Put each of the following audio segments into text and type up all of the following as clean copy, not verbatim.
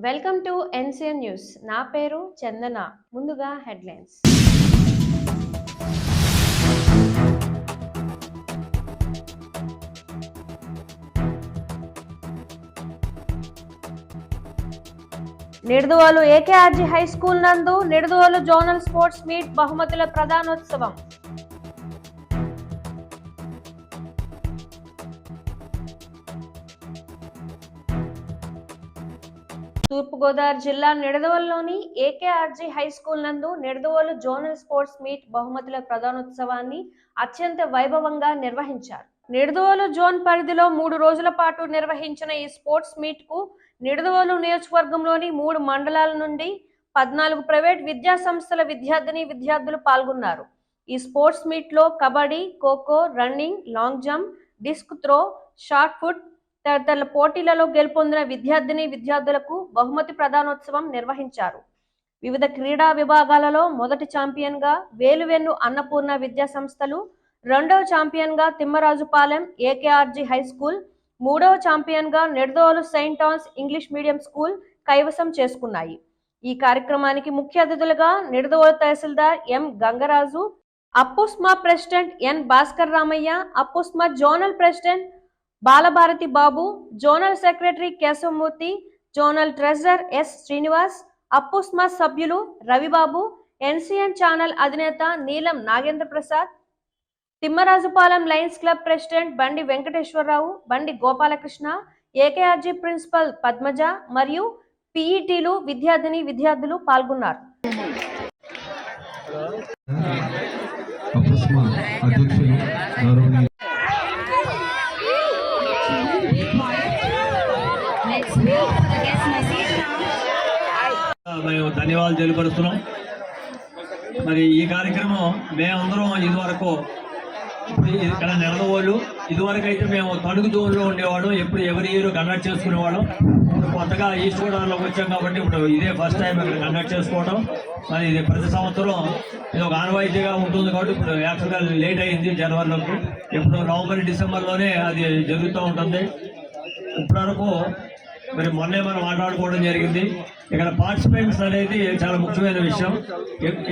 Welcome to NCN news. నా పేరు చందన. ముందుగా హెడ్లైన్స్. నిడదవోలు ఏకేఆర్జీ హై స్కూల్ నందు నిడదవోలు జోనల్ స్పోర్ట్స్ మీట్ బహుమతుల ప్రదానోత్సవం. తూర్పుగోదావరి జిల్లా నిడదవోలులోని ఏకేఆర్జీ హై స్కూల్ నందు నిడదవోలు జోనల్ స్పోర్ట్స్ మీట్ బహుమతుల ప్రదానోత్సవాన్ని అత్యంత వైభవంగా నిర్వహించారు. నిడదవోలు జోన్ పరిధిలో 3 రోజుల పాటు నిర్వహించిన ఈ స్పోర్ట్స్ మీట్ కు నిడదవోలు నియోజకవర్గంలోని 3 మండలాల నుండి 14 ప్రైవేట్ విద్యా సంస్థల విద్యార్థులు పాల్గొన్నారు. ఈ స్పోర్ట్స్ మీట్ లో kabaddi, kho kho, running, long jump, disc throw, shot put తదితర పోటీలలో గెలుపొందిన విద్యార్థులకు బహుమతి ప్రదానోత్సవం నిర్వహించారు. వివిధ క్రీడా విభాగాలలో మొదటి ఛాంపియన్ గా వేలువెన్ను అన్నపూర్ణ విద్యా సంస్థలు, రెండవ ఛాంపియన్ గా తిమ్మరాజుపాలెం ఏకేఆర్జీ హై స్కూల్, మూడవ ఛాంపియన్ గా Nidadavolu Saint Ann's English medium school కైవసం చేసుకున్నాయి. ఈ కార్యక్రమానికి ముఖ్య అతిథులుగా Nidadavolu tahsildar M Gangaraju, Appusma president N Bhaskar Ramayya, Appusma zonal president Balabharati Babu, zonal secretary Keshavamurthy, zonal treasurer S Srinivas, Appusma సభ్యులు రవిబాబు, ఎన్సిఎన్ ఛానల్ అధినేత Neelam Nagendra Prasad, Thimmarajupalem Lions Club president Bandi Venkateswararao, బండి గోపాలకృష్ణ, ఏకేఆర్జీ ప్రిన్సిపల్ పద్మజ మరియు పీఈటీలు విద్యార్థులు పాల్గొన్నారు. మేము ధన్యవాదాలు తెలియపరుస్తున్నాం. మరి ఈ కార్యక్రమం మేమందరం ఇదివరకు ఇక్కడ నిడదవోలు ఇదివరకు అయితే మేము తణుకు జోన్లో ఉండేవాళ్ళం, ఎప్పుడు ఎవరి ఇయర్ కండక్ట్ చేసుకునేవాళ్ళం. ఇప్పుడు కొత్తగా ఈస్ట్ గోదావరిలోకి వచ్చాం కాబట్టి ఇప్పుడు ఇదే ఫస్ట్ టైం ఇక్కడ కండక్ట్ చేసుకోవడం. మరి ఇది ప్రతి సంవత్సరం ఇది ఒక ఆనవాయితీగా ఉంటుంది కాబట్టి ఇప్పుడు యాక్చువల్గా లేట్ అయింది జనవరిలోకి. ఇప్పుడు నవంబర్ డిసెంబర్లోనే అది జరుగుతూ ఉంటుంది. ఇప్పటివరకు మరి మొన్నే మనం మాట్లాడుకోవడం జరిగింది. ఇక్కడ పార్టిసిపెంట్స్ అనేది చాలా ముఖ్యమైన విషయం.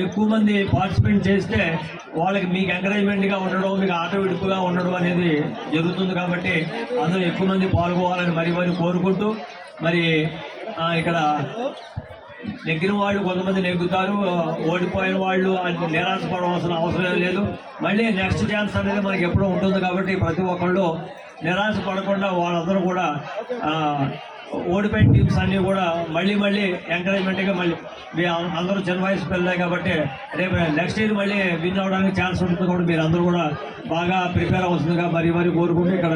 ఎక్కువ మంది పార్టిసిపేట్ చేస్తే వాళ్ళకి మీకు ఎంకరేజ్మెంట్గా ఉండడం, మీకు ఆట విడుపుగా ఉండడం అనేది జరుగుతుంది. కాబట్టి అందరూ ఎక్కువ మంది పాల్గొవాలని మరి కోరుకుంటూ, మరి ఇక్కడ నెగ్గిన వాళ్ళు కొంతమంది నెగ్గుతారు, ఓడిపోయిన వాళ్ళు నిరాశపడవలసిన అవసరం లేదు. మళ్ళీ నెక్స్ట్ ఛాన్స్ అనేది మనకి ఎప్పుడూ ఉంటుంది. కాబట్టి ప్రతి ఒక్కళ్ళు నిరాశ పడకుండా వాళ్ళందరూ కూడా ఓడిపోయిన టీమ్స్ అన్నీ కూడా మళ్ళీ ఎంకరేజ్మెంట్గా మళ్ళీ అందరూ చిన్న వయసు పిల్లలే కాబట్టి రేపు నెక్స్ట్ ఇయర్ మళ్ళీ విన్ అవ్వడానికి ఛాన్స్ ఉంటుంది. కూడా మీరు అందరూ కూడా బాగా ప్రిపేర్ అవుతుందిగా మరి కోరుకుంటే ఇక్కడ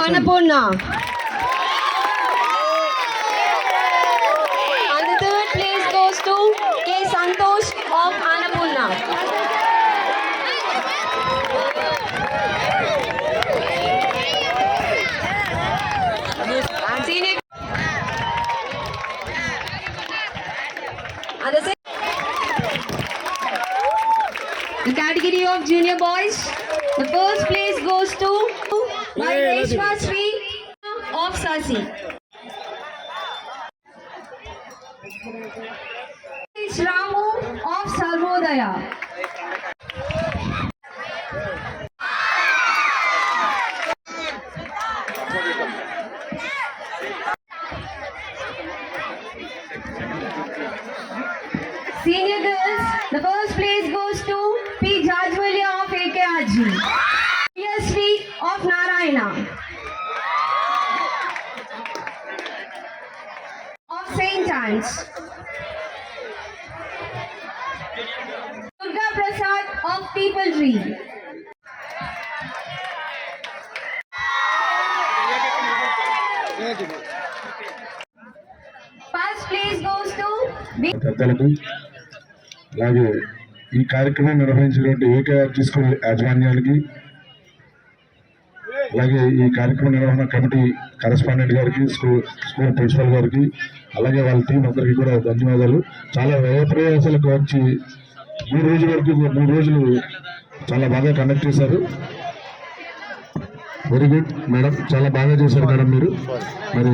Annapurna Santosh of Annapurna. The category of junior boys, the first place goes to Reshma Sri of Sasi. Ramu of Sarvodaya. Senior girls, the first place goes to P. Jajwalia of AKRG, Sri of Narayana, of St. Anne's, Durga Prasad of People Tree. First place goes to పెద్దలకు అలాగే ఈ కార్యక్రమం నిర్వహించినటువంటి ఏకేఆర్జీ school యాజమాన్యానికి, అలాగే ఈ కార్యక్రమ నిర్వహణ కమిటీ కరెస్పాండెంట్ గారికి, స్కూల్ ప్రిన్సిపల్ గారికి, అలాగే వాళ్ళ టీం అందరికీ కూడా ధన్యవాదాలు. చాలా వ్యయప్రయాసాలకు వచ్చి 3 రోజులు చాలా బాగా కండక్ట్ చేశారు. వెరీ గుడ్ మేడం, చాలా బాగా చేశారు మేడం మీరు. మరి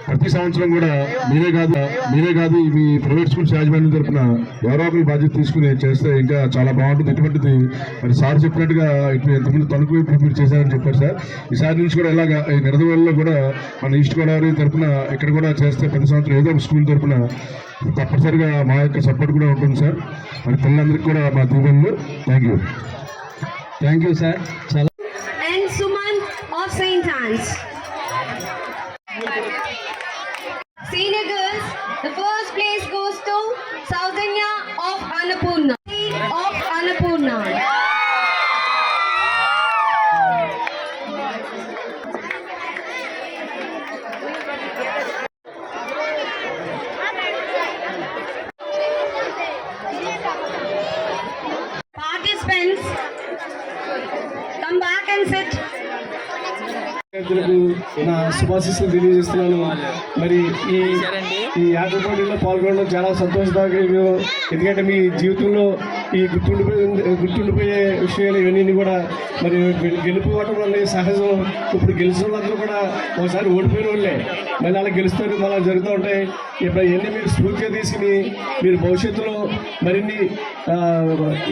ప్రతి సంవత్సరం కూడా మీరే కాదు మీ ప్రైవేట్ స్కూల్స్ యాజమాన్యం తరఫున ఎవరో ఒకరి బాధ్యత తీసుకుని చేస్తే ఇంకా చాలా బాగుంటుంది. ఇటువంటిది మరి సార్ చెప్పినట్టుగా ఇటు ఎంతమంది తణుకు వైపు మీరు చేశారని చెప్పారు సార్. ఈసారి నుంచి కూడా ఇలాగా ఈ నిడదవోలులో కూడా మన ఈస్ట్ గోదావరి తరఫున ఇక్కడ కూడా చేస్తే ప్రతి సంవత్సరం ఏదో ఒక స్కూల్ తరఫున తప్పనిసరిగా మా యొక్క సపోర్ట్ కూడా ఉంటుంది సార్. మరి పిల్లలందరికీ కూడా మా దీవెనలు. Thank you sir. చాలా And Suman of St. Anne's. Senior girls, the first place goes to Saudanya of Annapurna. Participants, come back and sit. నా శుభాశీస్సులు తెలియజేస్తున్నాను. మరి ఈ ఆట పోటీలో పాల్గొనడం చాలా సంతోషదాయకం. ఎందుకంటే మీ జీవితంలో ఈ గుర్తుండిపోయే విషయాలు ఇవన్నీ కూడా మరి గెలుపు ఓటం అనేది సహజం. ఇప్పుడు గెలిచిన వాళ్ళందరూ కూడా ఒకసారి ఓడిపోయిన వాళ్ళే, మళ్ళీ అలా గెలుస్తారు, అలా జరుగుతూ ఉంటాయి. ఇప్పుడు ఇవన్నీ మీరు స్ఫూర్తిగా తీసుకుని మీరు భవిష్యత్తులో మరిన్ని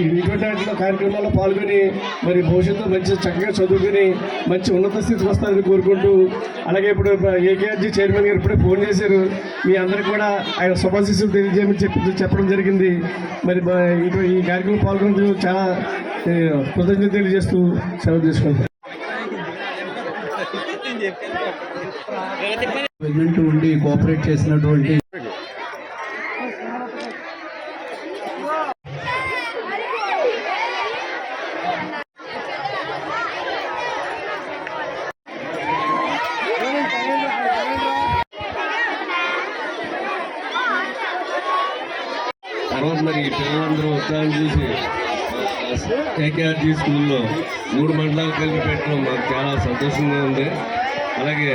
ఇటువంటి కార్యక్రమాల్లో పాల్గొని మరి భవిష్యత్తులో మంచి చక్కగా చదువుకుని మంచి ఉన్నత స్థితికి వస్తారని కోరుకుంటూ, అలాగే ఇప్పుడు ఏకేఆర్జీ చైర్మన్ గారు ఇప్పుడే ఫోన్ చేశారు, మీ అందరికీ కూడా ఆయన శుభాశీస్సులు తెలియజేయమని చెప్పడం జరిగింది. మరి ఈ కార్యక్రమం పాల్గొనేందుకు చాలా కృతజ్ఞత తెలియజేస్తూ సెలవు తీసుకుంటాం. ఉండి కోఆపరేట్ చేసినటువంటి తర్వాత మరి పిల్లలందరూ ఉత్సాహం చూసి ఏకేఆర్జీ స్కూల్లో 3 మండలాలు కలిపి పెట్టడం మాకు చాలా సంతోషంగా ఉంది. అలాగే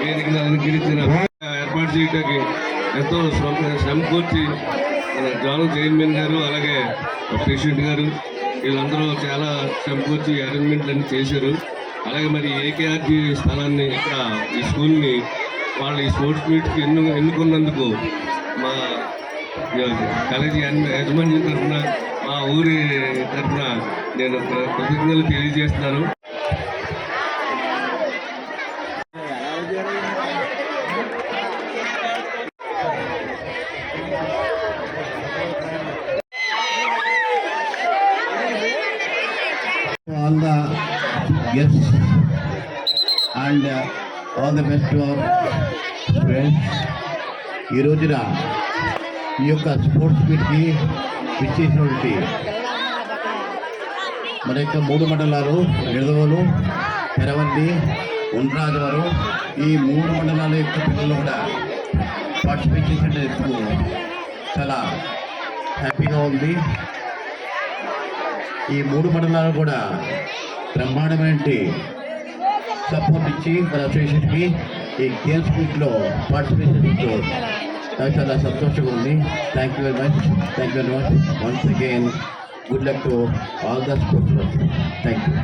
వేదికను అలంకరించిన ఏర్పాటు చేయడానికి ఎంతో శ్రమ కూర్చి మన జాను చైర్మన్ గారు అలాగే ప్రెసిడెంట్ గారు వీళ్ళందరూ చాలా శ్రమ కూర్చి అరేంజ్మెంట్లు అన్ని చేశారు. అలాగే మరి ఏకేఆర్జీ స్థలాన్ని ఇక్కడ ఈ స్కూల్ని వాళ్ళు ఈ స్పోర్ట్స్ మీట్కి ఎన్నుకున్నందుకు మా కాలేజీ యాజమాన్యం తరఫున మా ఊరి తరఫున నేను కృతజ్ఞతలు తెలియజేస్తున్నాను. all the guests and all the best to our friends. ఈ రోజున ఈ యొక్క స్పోర్ట్స్ మీట్కి విచ్చేసినటువంటి మన యొక్క 3 మండలాలు నిడదవోలు, పెరవల్లి, ఉండ్రాజవరం, ఈ 3 మండలాల యొక్క పిల్లలు కూడా పార్టిసిపేట్ చేసేందుకు చాలా హ్యాపీగా ఉంది. ఈ 3 మండలాలు కూడా బ్రహ్మాండమైన సపోర్ట్ ఇచ్చి మన అసోసియేషన్కి ఈ గేమ్స్ మీట్లో పార్టిసిపేషన్ ఇస్తూ నాకు చాలా సంతోషంగా ఉంది. Thank you very much once again. Good luck to all the sports. Thank you.